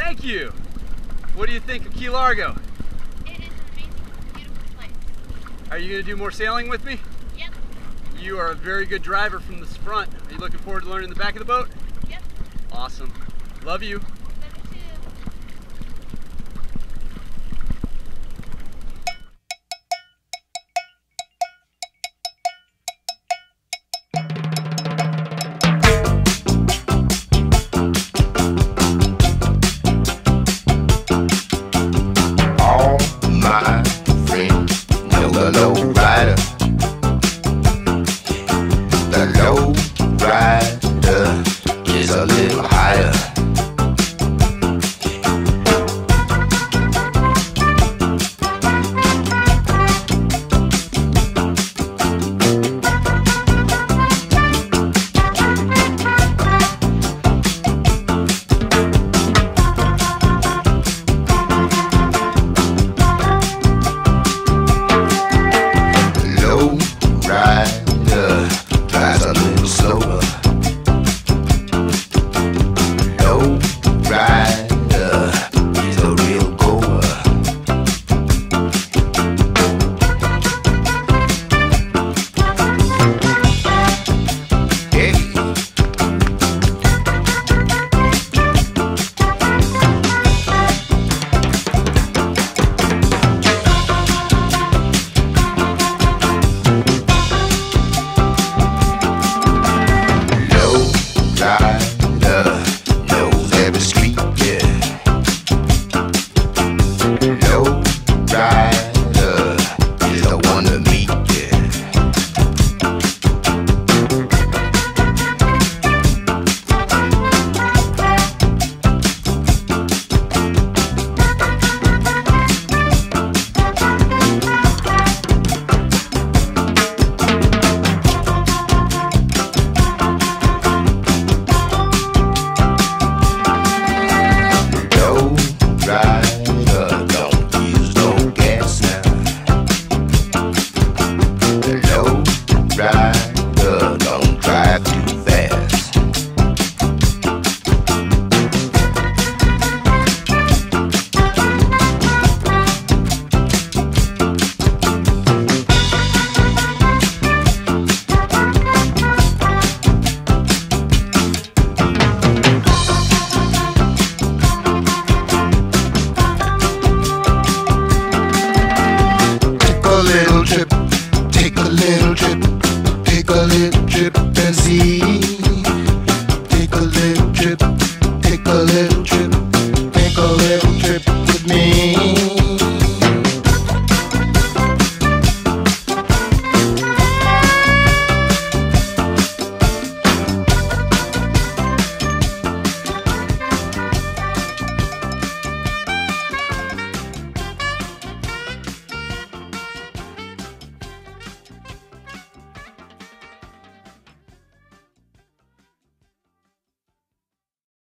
Thank you. What do you think of Key Largo? It is an amazing, beautiful place. Are you going to do more sailing with me? Yep. You are a very good driver from this front. Are you looking forward to learning the back of the boat? Yep. Awesome. Love you. Love you too. My friend, know the low rider. The low rider is a little higher.